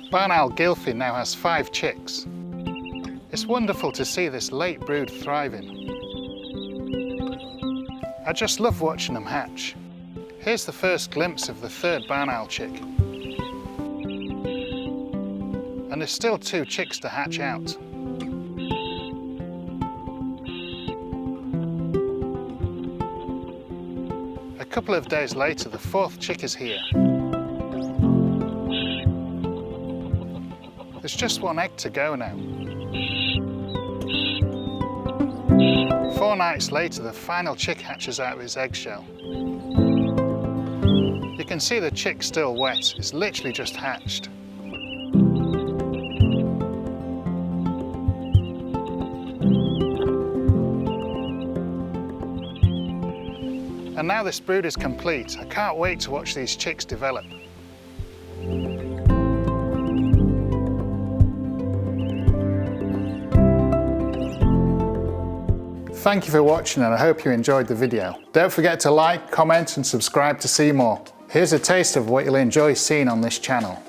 Barn owl Gylfie now has 5 chicks. It's wonderful to see this late brood thriving. I just love watching them hatch. Here's the first glimpse of the 3rd barn owl chick. And there's still 2 chicks to hatch out. A couple of days later, the 4th chick is here. There's just 1 egg to go now. 4 nights later, the final chick hatches out of his eggshell. You can see the chick still wet. It's literally just hatched. And now this brood is complete. I can't wait to watch these chicks develop. Thank you for watching, and I hope you enjoyed the video. Don't forget to like, comment and subscribe to see more. Here's a taste of what you'll enjoy seeing on this channel.